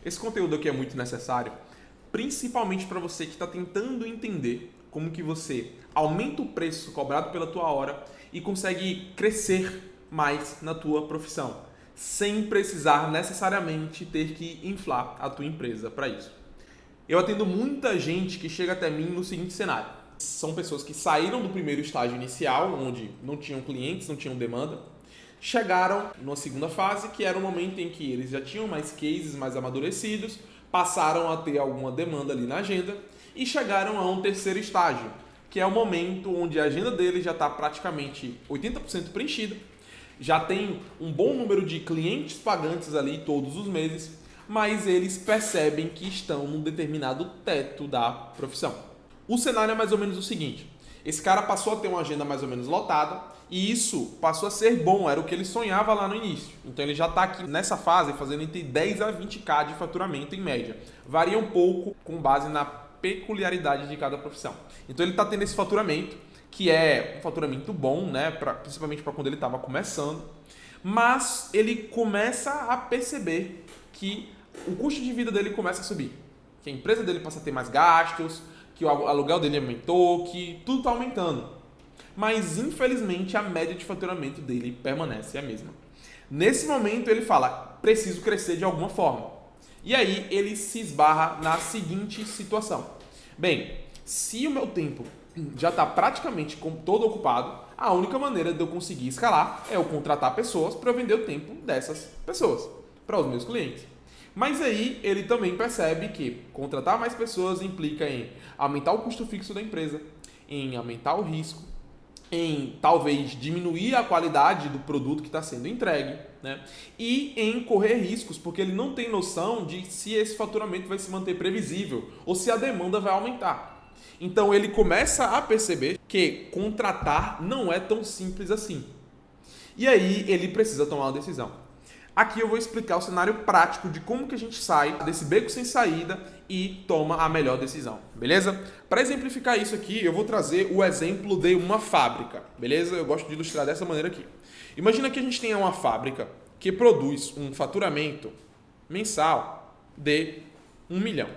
Esse conteúdo aqui é muito necessário, principalmente para você que está tentando entender como que você aumenta o preço cobrado pela tua hora e consegue crescer mais na tua profissão, sem precisar necessariamente ter que inflar a tua empresa para isso. Eu atendo muita gente que chega até mim no seguinte cenário. São pessoas que saíram do primeiro estágio inicial, onde não tinham clientes, não tinham demanda, chegaram numa segunda fase, que era o momento em que eles já tinham mais cases mais amadurecidos, passaram a ter alguma demanda ali na agenda e chegaram a um terceiro estágio, que é o momento onde a agenda deles já está praticamente 80% preenchida, já tem um bom número de clientes pagantes ali todos os meses, mas eles percebem que estão num determinado teto da profissão. O cenário é mais ou menos o seguinte: esse cara passou a ter uma agenda mais ou menos lotada e isso passou a ser bom, era o que ele sonhava lá no início. Então ele já está aqui nessa fase fazendo entre 10 a 20k de faturamento em média. Varia um pouco com base na peculiaridade de cada profissão. Então ele está tendo esse faturamento, que é um faturamento bom, né, principalmente para quando ele estava começando, mas ele começa a perceber que o custo de vida dele começa a subir, que a empresa dele passa a ter mais gastos, que o aluguel dele aumentou, que tudo está aumentando. Mas, infelizmente, a média de faturamento dele permanece a mesma. Nesse momento, ele fala, preciso crescer de alguma forma. E aí, ele se esbarra na seguinte situação. Bem, se o meu tempo já está praticamente todo ocupado, a única maneira de eu conseguir escalar é eu contratar pessoas para eu vender o tempo dessas pessoas para os meus clientes. Mas aí ele também percebe que contratar mais pessoas implica em aumentar o custo fixo da empresa, em aumentar o risco, em talvez diminuir a qualidade do produto que está sendo entregue, né? E em correr riscos, porque ele não tem noção de se esse faturamento vai se manter previsível ou se a demanda vai aumentar. Então ele começa a perceber que contratar não é tão simples assim. E aí ele precisa tomar uma decisão. Aqui eu vou explicar o cenário prático de como que a gente sai desse beco sem saída e toma a melhor decisão, beleza? Para exemplificar isso aqui, eu vou trazer o exemplo de uma fábrica, beleza? Eu gosto de ilustrar dessa maneira aqui. Imagina que a gente tenha uma fábrica que produz um faturamento mensal de 1 milhão.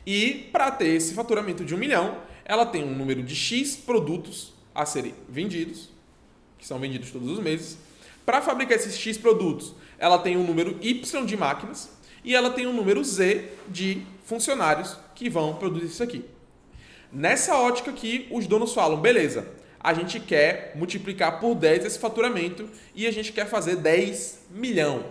E para ter esse faturamento de 1 milhão, ela tem um número de X produtos a serem vendidos, que são vendidos todos os meses. Para fabricar esses X produtos, ela tem um número Y de máquinas e ela tem um número Z de funcionários que vão produzir isso aqui. Nessa ótica aqui, os donos falam, beleza, a gente quer multiplicar por 10 esse faturamento e a gente quer fazer 10 milhão.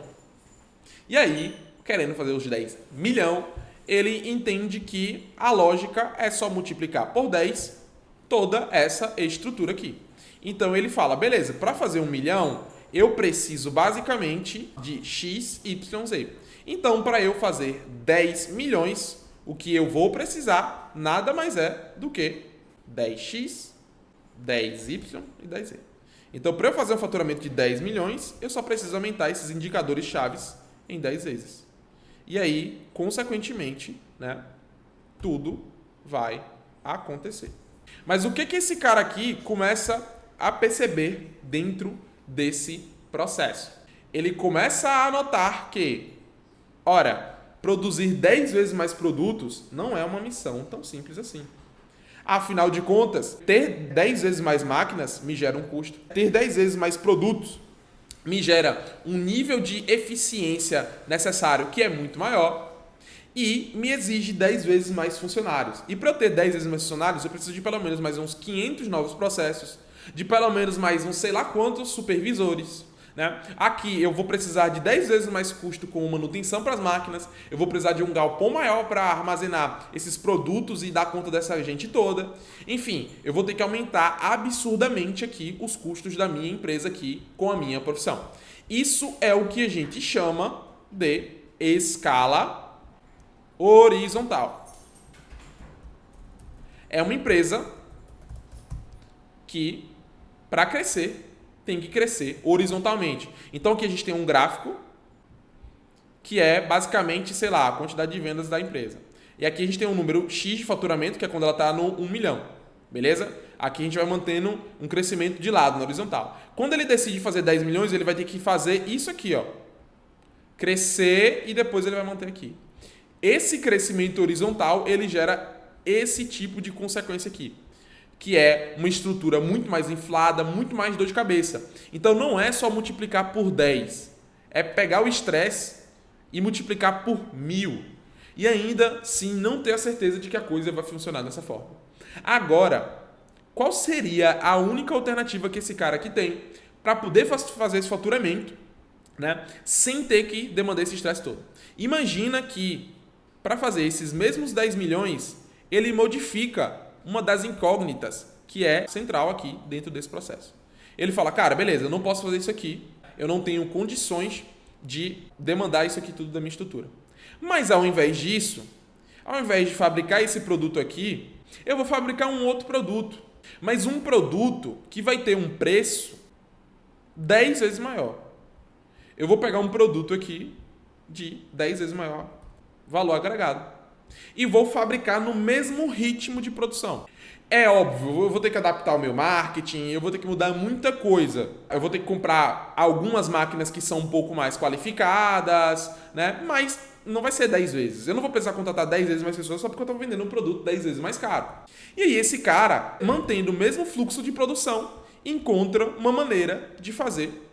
E aí, querendo fazer os 10 milhão, ele entende que a lógica é só multiplicar por 10 toda essa estrutura aqui. Então ele fala, beleza, para fazer 1 milhão, eu preciso basicamente de X, Y, Z. Então, para eu fazer 10 milhões, o que eu vou precisar nada mais é do que 10X, 10Y e 10Z. Então, para eu fazer um faturamento de 10 milhões, eu só preciso aumentar esses indicadores chaves em 10 vezes. E aí, consequentemente, né, tudo vai acontecer. Mas o que esse cara aqui começa a perceber dentro desse processo? Ele começa a notar que, ora, produzir 10 vezes mais produtos não é uma missão tão simples assim. Afinal de contas, ter 10 vezes mais máquinas me gera um custo. Ter 10 vezes mais produtos me gera um nível de eficiência necessário que é muito maior e me exige 10 vezes mais funcionários. E para eu ter 10 vezes mais funcionários, eu preciso de pelo menos mais uns 500 novos processos, de pelo menos mais uns sei lá quantos supervisores, né? Aqui eu vou precisar de 10 vezes mais custo com manutenção para as máquinas, eu vou precisar de um galpão maior para armazenar esses produtos e dar conta dessa gente toda. Enfim, eu vou ter que aumentar absurdamente aqui os custos da minha empresa aqui com a minha profissão. Isso é o que a gente chama de escala horizontal. É uma empresa que, para crescer, tem que crescer horizontalmente. Então aqui a gente tem um gráfico que é basicamente, sei lá, a quantidade de vendas da empresa. E aqui a gente tem um número X de faturamento, que é quando ela está no 1 milhão. Beleza? Aqui a gente vai mantendo um crescimento de lado, na horizontal. Quando ele decide fazer 10 milhões, ele vai ter que fazer isso aqui, ó. Crescer e depois ele vai manter aqui. Esse crescimento horizontal, ele gera esse tipo de consequência aqui, que é uma estrutura muito mais inflada, muito mais dor de cabeça. Então não é só multiplicar por 10, é pegar o estresse e multiplicar por 1000. E ainda sim não ter a certeza de que a coisa vai funcionar dessa forma. Agora, qual seria a única alternativa que esse cara aqui tem para poder fazer esse faturamento, né, sem ter que demandar esse estresse todo? Imagina que para fazer esses mesmos 10 milhões, ele modifica uma das incógnitas que é central aqui dentro desse processo. Ele fala, cara, beleza, eu não posso fazer isso aqui, eu não tenho condições de demandar isso aqui tudo da minha estrutura. Mas ao invés disso, ao invés de fabricar esse produto aqui, eu vou fabricar um outro produto. Mas um produto que vai ter um preço 10 vezes maior. Eu vou pegar um produto aqui de 10 vezes maior valor agregado e vou fabricar no mesmo ritmo de produção. É óbvio, eu vou ter que adaptar o meu marketing, eu vou ter que mudar muita coisa. Eu vou ter que comprar algumas máquinas que são um pouco mais qualificadas, né? Mas não vai ser 10 vezes. Eu não vou precisar contratar 10 vezes mais pessoas só porque eu estou vendendo um produto 10 vezes mais caro. E aí esse cara, mantendo o mesmo fluxo de produção, encontra uma maneira de fazer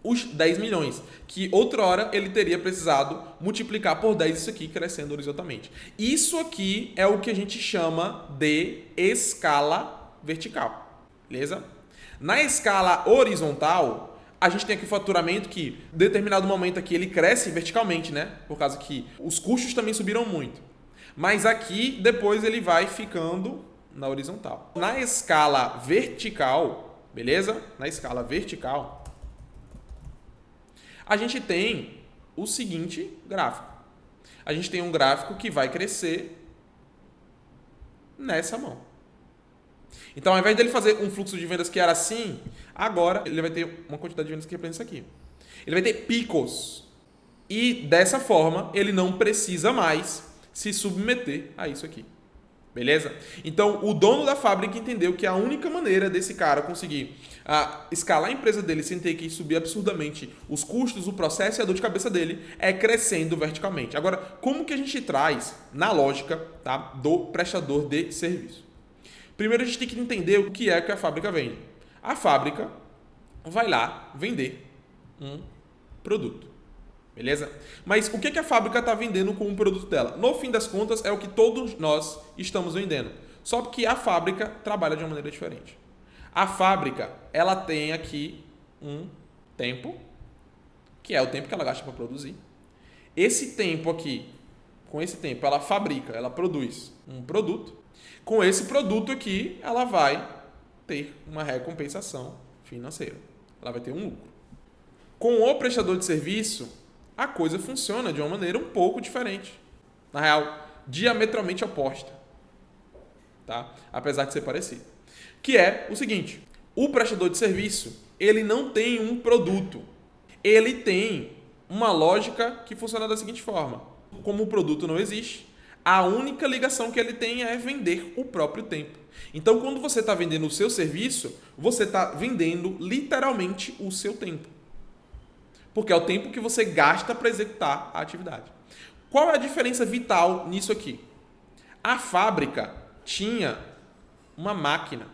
os 10 milhões, que outrora ele teria precisado multiplicar por 10 isso aqui, crescendo horizontalmente. Isso aqui é o que a gente chama de escala vertical, beleza? Na escala horizontal, a gente tem aqui o faturamento que, em determinado momento aqui, ele cresce verticalmente, né? Por causa que os custos também subiram muito. Mas aqui, depois, ele vai ficando na horizontal. Na escala vertical, beleza? Na escala vertical, a gente tem o seguinte gráfico. A gente tem um gráfico que vai crescer nessa mão. Então, ao invés dele fazer um fluxo de vendas que era assim, agora ele vai ter uma quantidade de vendas que representa isso aqui. Ele vai ter picos. E, dessa forma, ele não precisa mais se submeter a isso aqui. Beleza? Então, o dono da fábrica entendeu que a única maneira desse cara conseguir escalar a empresa dele sem ter que subir absurdamente os custos, o processo e a dor de cabeça dele é crescendo verticalmente. Agora, como que a gente traz na lógica, tá, do prestador de serviço? Primeiro, a gente tem que entender o que é que a fábrica vende. A fábrica vai lá vender um produto. Beleza? Mas o que a fábrica está vendendo com o produto dela? No fim das contas, é o que todos nós estamos vendendo. Só que a fábrica trabalha de uma maneira diferente. A fábrica, ela tem aqui um tempo, que é o tempo que ela gasta para produzir. Esse tempo aqui, com esse tempo, ela fabrica, ela produz um produto. Com esse produto aqui, ela vai ter uma recompensação financeira. Ela vai ter um lucro. Com o prestador de serviço, a coisa funciona de uma maneira um pouco diferente. Na real, diametralmente oposta. Tá? Apesar de ser parecido. Que é o seguinte: o prestador de serviço, ele não tem um produto. Ele tem uma lógica que funciona da seguinte forma. Como o produto não existe, a única ligação que ele tem é vender o próprio tempo. Então, quando você está vendendo o seu serviço, você está vendendo literalmente o seu tempo. Porque é o tempo que você gasta para executar a atividade. Qual é a diferença vital nisso aqui? A fábrica tinha uma máquina.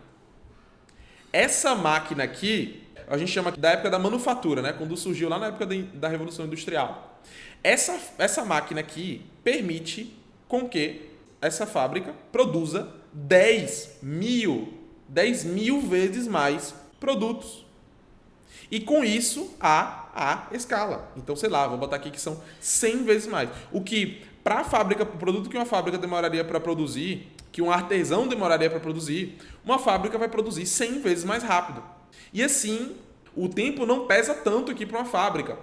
Essa máquina aqui, a gente chama da época da manufatura, né? Quando surgiu lá na época da Revolução Industrial. Essa máquina aqui permite com que essa fábrica produza 10 mil vezes mais produtos. E com isso, há a escala. Então, sei lá, vou botar aqui que são 100 vezes mais. O que, para a fábrica, o produto que uma fábrica demoraria para produzir, que um artesão demoraria para produzir, uma fábrica vai produzir 100 vezes mais rápido. E assim, o tempo não pesa tanto aqui para uma fábrica,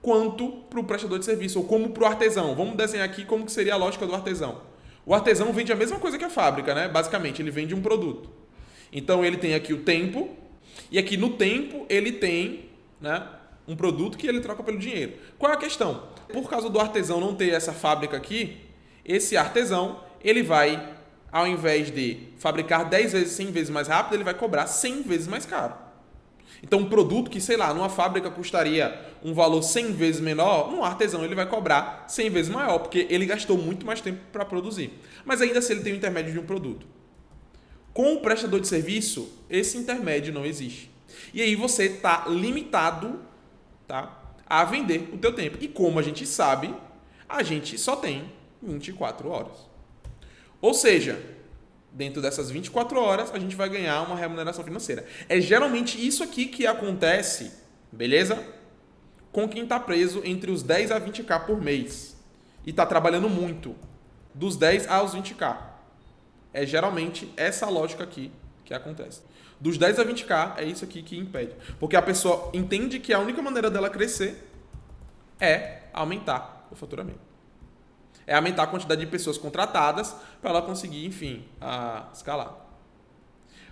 quanto para o prestador de serviço, ou como para o artesão. Vamos desenhar aqui como que seria a lógica do artesão. O artesão vende a mesma coisa que a fábrica, né? Basicamente, ele vende um produto. Então, ele tem aqui o tempo, e aqui no tempo ele tem, né, um produto que ele troca pelo dinheiro. Qual é a questão? Por causa do artesão não ter essa fábrica aqui, esse artesão, ele vai, ao invés de fabricar 10 vezes, 100 vezes mais rápido, ele vai cobrar 100 vezes mais caro. Então, um produto que, sei lá, numa fábrica custaria um valor 100 vezes menor, no artesão ele vai cobrar 100 vezes maior, porque ele gastou muito mais tempo para produzir. Mas ainda assim ele tem o intermédio de um produto. Com o prestador de serviço, esse intermédio não existe. E aí você está limitado, tá, a vender o teu tempo. E como a gente sabe, a gente só tem 24 horas. Ou seja, dentro dessas 24 horas, a gente vai ganhar uma remuneração financeira. É geralmente isso aqui que acontece, beleza? Com quem está preso entre os 10 a 20k por mês. E está trabalhando muito. Dos 10 aos 20k. É geralmente essa lógica aqui que acontece. Dos 10 a 20k é isso aqui que impede. Porque a pessoa entende que a única maneira dela crescer é aumentar o faturamento. É aumentar a quantidade de pessoas contratadas para ela conseguir, enfim, escalar.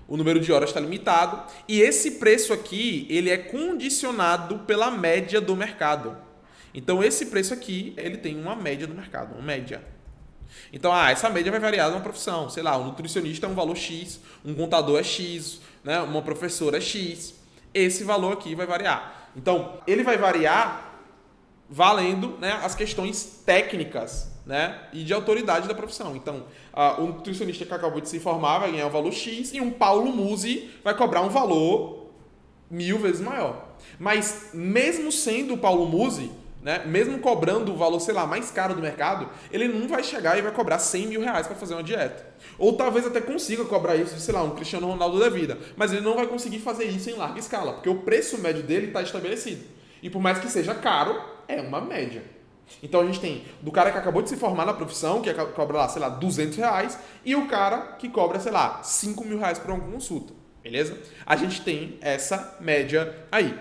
O número de horas está limitado e esse preço aqui ele é condicionado pela média do mercado. Então, esse preço aqui ele tem uma média do mercado, uma média. Então, essa média vai variar de uma profissão. Sei lá, um nutricionista é um valor X, um contador é X, né? Uma professora é X. Esse valor aqui vai variar. Então, ele vai variar valendo, né, as questões técnicas, né, e de autoridade da profissão. Então, o nutricionista que acabou de se formar vai ganhar um valor X e um Paulo Musi vai cobrar um valor 1000 vezes maior. Mas mesmo sendo o Paulo Musi, né, mesmo cobrando o valor, sei lá, mais caro do mercado, ele não vai chegar e vai cobrar 100 mil reais para fazer uma dieta. Ou talvez até consiga cobrar isso de, sei lá, um Cristiano Ronaldo da vida. Mas ele não vai conseguir fazer isso em larga escala, porque o preço médio dele está estabelecido. E por mais que seja caro, é uma média. Então a gente tem do cara que acabou de se formar na profissão, que cobra lá, sei lá, 200 reais, e o cara que cobra, sei lá, 5 mil reais por uma consulta. Beleza? A gente tem essa média aí.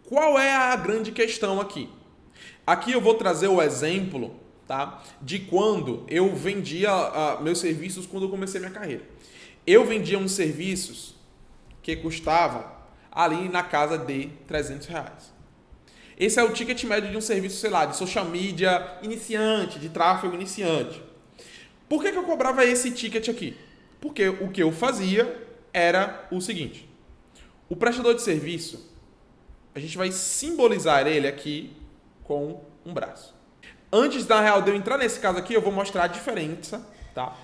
Qual é a grande questão aqui? Aqui eu vou trazer o exemplo, tá, de quando eu vendia meus serviços quando eu comecei minha carreira. Eu vendia uns serviços que custavam ali na casa de 300 reais. Esse é o ticket médio de um serviço, sei lá, de social media iniciante, de tráfego iniciante. Por que eu cobrava esse ticket aqui? Porque o que eu fazia era o seguinte. O prestador de serviço, a gente vai simbolizar ele aqui com um braço. Antes da real de eu entrar nesse caso aqui, eu vou mostrar a diferença, tá,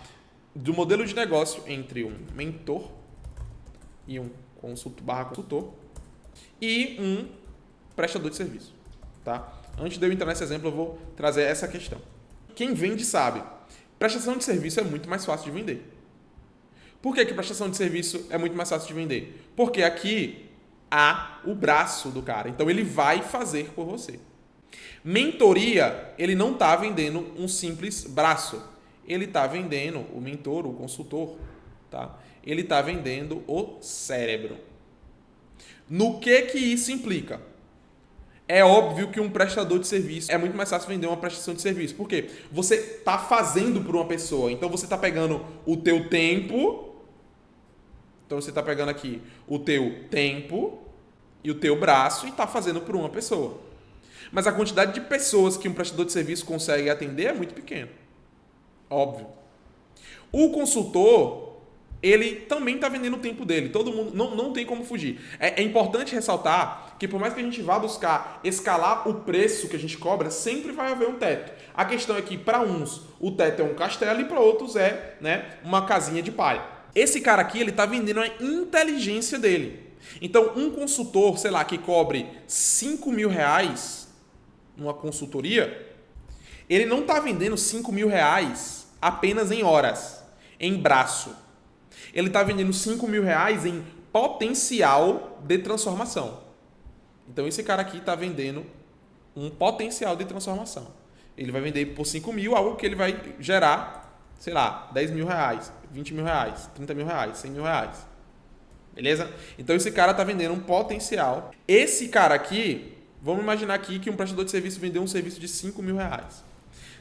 do modelo de negócio entre um mentor e um consultor e um prestador de serviço, tá? Antes de eu entrar nesse exemplo, eu vou trazer essa questão. Quem vende sabe, prestação de serviço é muito mais fácil de vender. Por que prestação de serviço é muito mais fácil de vender? Porque aqui há o braço do cara, então ele vai fazer por você. Mentoria, ele não está vendendo um simples braço, ele está vendendo o mentor, o consultor, tá? Ele está vendendo o cérebro. No que isso implica? É óbvio que um prestador de serviço é muito mais fácil vender uma prestação de serviço. Por quê? Você está fazendo por uma pessoa. Então você está pegando o teu tempo. Então você está pegando aqui o teu tempo e o teu braço e está fazendo por uma pessoa. Mas a quantidade de pessoas que um prestador de serviço consegue atender é muito pequena. Óbvio. O consultor, ele também está vendendo o tempo dele. Todo mundo não tem como fugir. É importante ressaltar que por mais que a gente vá buscar escalar o preço que a gente cobra, sempre vai haver um teto. A questão é que para uns o teto é um castelo e para outros é, né, uma casinha de palha. Esse cara aqui, ele está vendendo a inteligência dele. Então, um consultor, sei lá, que cobre 5 mil reais numa consultoria, ele não está vendendo 5 mil reais apenas em horas, em braço. Ele está vendendo 5 mil reais em potencial de transformação. Então, esse cara aqui está vendendo um potencial de transformação. Ele vai vender por 5 mil algo que ele vai gerar, sei lá, 10 mil reais, 20 mil reais, 30 mil reais, 100 mil reais. Beleza? Então, esse cara está vendendo um potencial. Esse cara aqui, vamos imaginar aqui que um prestador de serviço vendeu um serviço de 5 mil reais.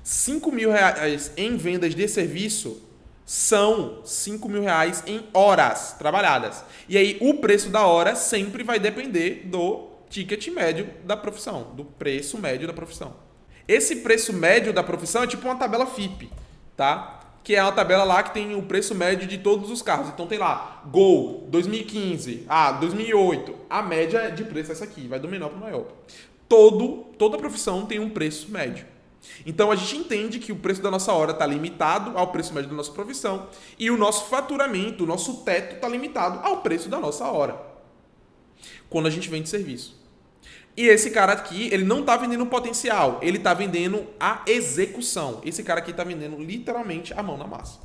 5 mil reais em vendas de serviço são 5 mil reais em horas trabalhadas. E aí, o preço da hora sempre vai depender do ticket médio da profissão, do preço médio da profissão. Esse preço médio da profissão é tipo uma tabela FIPE, tá? que é uma tabela lá que tem o preço médio de todos os carros. Então tem lá, Gol, 2015, 2008. A média de preço é essa aqui, vai do menor para o maior. Toda profissão tem um preço médio. Então a gente entende que o preço da nossa hora está limitado ao preço médio da nossa profissão e o nosso faturamento, o nosso teto está limitado ao preço da nossa hora. Quando a gente vende serviço. E esse cara aqui, ele não está vendendo o potencial, ele está vendendo a execução. Esse cara aqui está vendendo literalmente a mão na massa.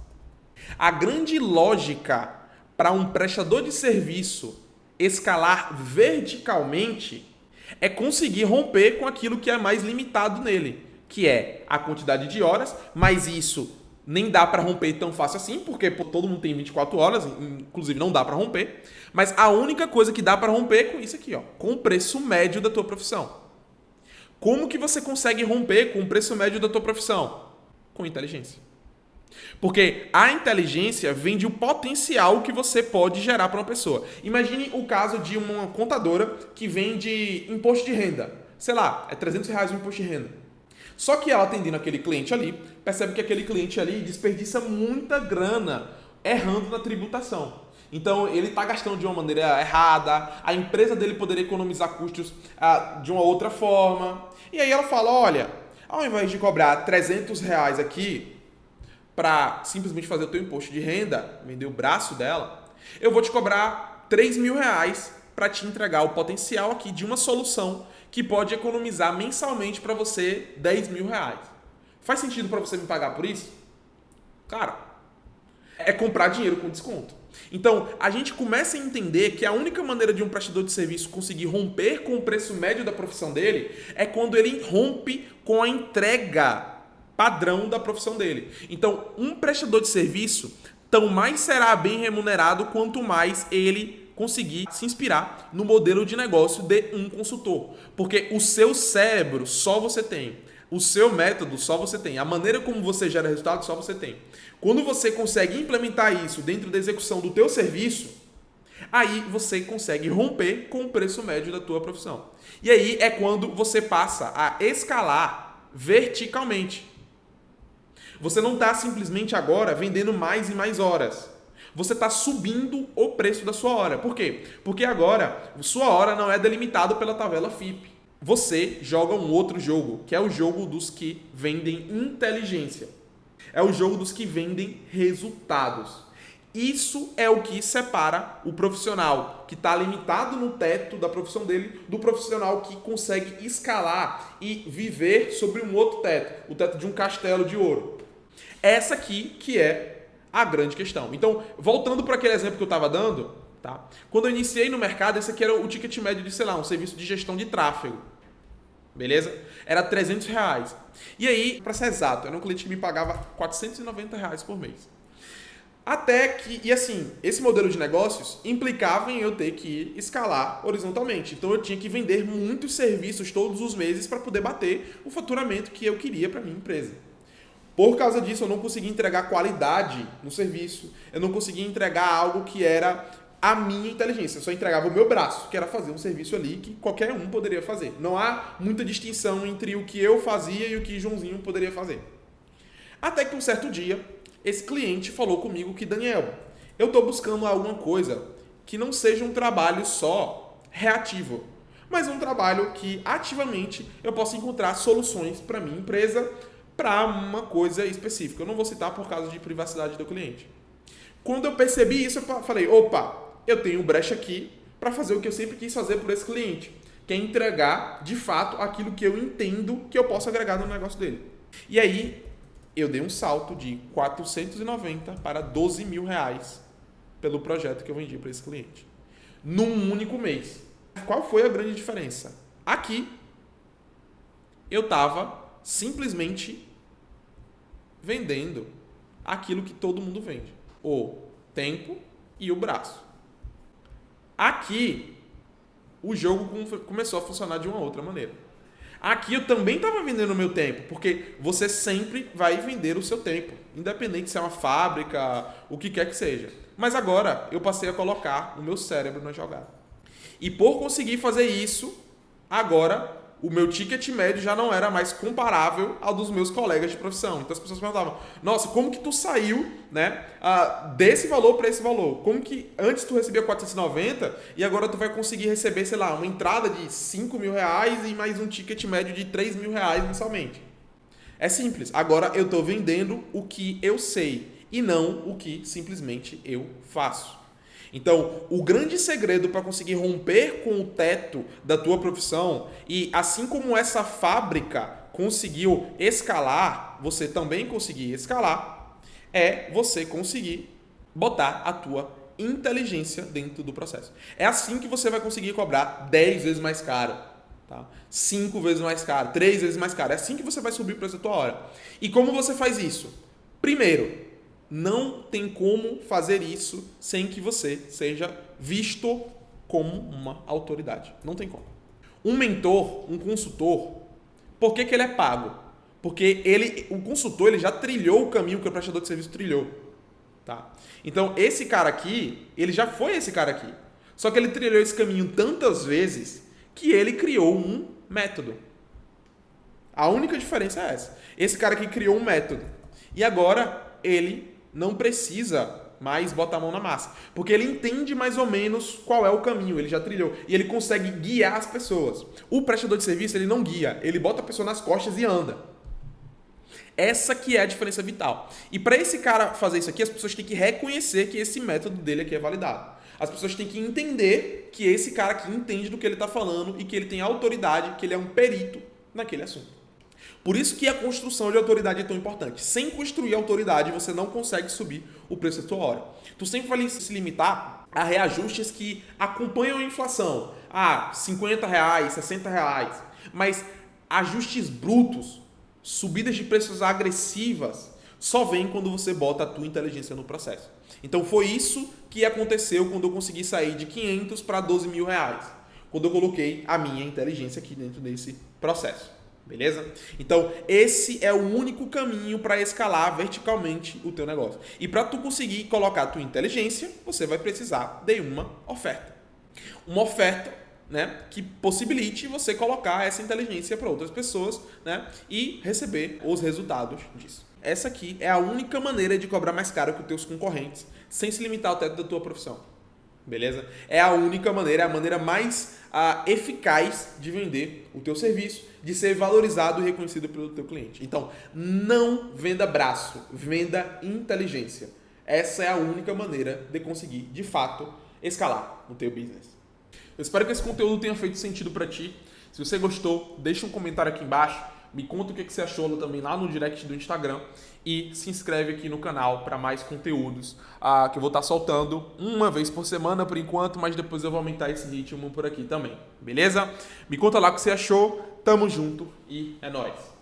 A grande lógica para um prestador de serviço escalar verticalmente é conseguir romper com aquilo que é mais limitado nele, que é a quantidade de horas, mas isso nem dá para romper tão fácil assim, porque todo mundo tem 24 horas, inclusive não dá para romper. Mas a única coisa que dá para romper é com isso aqui, ó, com o preço médio da tua profissão. Como que você consegue romper com o preço médio da tua profissão? Com inteligência. Porque a inteligência vem de um potencial que você pode gerar para uma pessoa. Imagine o caso de uma contadora que vende imposto de renda. Sei lá, é R$300 o imposto de renda. Só que ela atendendo aquele cliente ali, percebe que aquele cliente ali desperdiça muita grana errando na tributação. Então ele está gastando de uma maneira errada, a empresa dele poderia economizar custos de uma outra forma. E aí ela fala, olha, ao invés de cobrar R$300 aqui para simplesmente fazer o teu imposto de renda, vender o braço dela, eu vou te cobrar R$3.000 para te entregar o potencial aqui de uma solução que pode economizar mensalmente para você R$10.000. Faz sentido para você me pagar por isso? Cara, é comprar dinheiro com desconto. Então, a gente começa a entender que a única maneira de um prestador de serviço conseguir romper com o preço médio da profissão dele é quando ele rompe com a entrega padrão da profissão dele. Então, um prestador de serviço tão mais será bem remunerado quanto mais ele conseguir se inspirar no modelo de negócio de um consultor. Porque o seu cérebro só você tem. O seu método só você tem. A maneira como você gera resultado só você tem. Quando você consegue implementar isso dentro da execução do teu serviço, aí você consegue romper com o preço médio da tua profissão. E aí é quando você passa a escalar verticalmente. Você não está simplesmente agora vendendo mais e mais horas. Você está subindo o preço da sua hora. Por quê? Porque agora sua hora não é delimitada pela tabela FIP. Você joga um outro jogo, que é o jogo dos que vendem inteligência. É o jogo dos que vendem resultados. Isso é o que separa o profissional que está limitado no teto da profissão dele do profissional que consegue escalar e viver sobre um outro teto, o teto de um castelo de ouro. Essa aqui que é a grande questão. Então, voltando para aquele exemplo que eu estava dando, tá? Quando eu iniciei no mercado, esse aqui era o ticket médio de, sei lá, um serviço de gestão de tráfego. Beleza? Era R$300. E aí, para ser exato, era um cliente que me pagava R$490 por mês. Até que, e assim, esse modelo de negócios implicava em eu ter que escalar horizontalmente. Então eu tinha que vender muitos serviços todos os meses para poder bater o faturamento que eu queria para minha empresa. Por causa disso, eu não conseguia entregar qualidade no serviço, eu não conseguia entregar algo que era a minha inteligência. Eu só entregava o meu braço, que era fazer um serviço ali que qualquer um poderia fazer. Não há muita distinção entre o que eu fazia e o que Joãozinho poderia fazer. Até que um certo dia, esse cliente falou comigo que, Daniel, eu estou buscando alguma coisa que não seja um trabalho só reativo, mas um trabalho que ativamente eu possa encontrar soluções para minha empresa, para uma coisa específica. Eu não vou citar por causa de privacidade do cliente. Quando eu percebi isso, eu falei, opa, eu tenho brecha aqui para fazer o que eu sempre quis fazer por esse cliente, que é entregar, de fato, aquilo que eu entendo que eu posso agregar no negócio dele. E aí, eu dei um salto de 490 para R$12.000 pelo projeto que eu vendi para esse cliente. Num único mês. Qual foi a grande diferença? Aqui, eu estava simplesmente vendendo aquilo que todo mundo vende. O tempo e o braço. Aqui, o jogo começou a funcionar de uma outra maneira. Aqui eu também estava vendendo o meu tempo, porque você sempre vai vender o seu tempo, independente se é uma fábrica, o que quer que seja. Mas agora eu passei a colocar o meu cérebro na jogada. E por conseguir fazer isso, agora o meu ticket médio já não era mais comparável ao dos meus colegas de profissão. Então as pessoas perguntavam, nossa, como que tu saiu, né, desse valor para esse valor? Como que antes tu recebia 490 e agora tu vai conseguir receber, sei lá, uma entrada de 5 mil reais e mais um ticket médio de 3 mil reais mensalmente? É simples. Agora eu estou vendendo o que eu sei e não o que simplesmente eu faço. Então, o grande segredo para conseguir romper com o teto da tua profissão e assim como essa fábrica conseguiu escalar, você também conseguir escalar, é você conseguir botar a tua inteligência dentro do processo. É assim que você vai conseguir cobrar 10 vezes mais caro, tá? 5 vezes mais caro, 3 vezes mais caro. É assim que você vai subir o preço da tua hora. E como você faz isso? Primeiro, não tem como fazer isso sem que você seja visto como uma autoridade. Não tem como. Um mentor, um consultor, por que ele é pago? Porque o consultor ele já trilhou o caminho que o prestador de serviço trilhou. Tá? Então, esse cara aqui, ele já foi esse cara aqui. Só que ele trilhou esse caminho tantas vezes que ele criou um método. A única diferença é essa. Esse cara aqui criou um método. E agora ele não precisa mais botar a mão na massa. Porque ele entende mais ou menos qual é o caminho, ele já trilhou. E ele consegue guiar as pessoas. O prestador de serviço, ele não guia. Ele bota a pessoa nas costas e anda. Essa que é a diferença vital. E para esse cara fazer isso aqui, as pessoas têm que reconhecer que esse método dele aqui é validado. As pessoas têm que entender que esse cara aqui entende do que ele está falando e que ele tem autoridade, que ele é um perito naquele assunto. Por isso que a construção de autoridade é tão importante. Sem construir autoridade, você não consegue subir o preço da tua hora. Tu sempre vai se limitar a reajustes que acompanham a inflação. R$50, R$60. Mas ajustes brutos, subidas de preços agressivas, só vem quando você bota a tua inteligência no processo. Então foi isso que aconteceu quando eu consegui sair de 500 para 12 mil reais. Quando eu coloquei a minha inteligência aqui dentro desse processo. Beleza? Então, esse é o único caminho para escalar verticalmente o teu negócio. E para tu conseguir colocar a tua inteligência, você vai precisar de uma oferta. Uma oferta, né, que possibilite você colocar essa inteligência para outras pessoas, né, e receber os resultados disso. Essa aqui é a única maneira de cobrar mais caro que os teus concorrentes, sem se limitar ao teto da tua profissão. Beleza? É a única maneira, é a maneira mais eficaz de vender o teu serviço, de ser valorizado e reconhecido pelo teu cliente. Então, não venda braço, venda inteligência. Essa é a única maneira de conseguir, de fato, escalar no teu business. Eu espero que esse conteúdo tenha feito sentido para ti. Se você gostou, deixa um comentário aqui embaixo. Me conta o que você achou também lá no direct do Instagram e se inscreve aqui no canal para mais conteúdos que eu vou estar soltando uma vez por semana por enquanto, mas depois eu vou aumentar esse ritmo por aqui também, beleza? Me conta lá o que você achou, tamo junto e é nóis!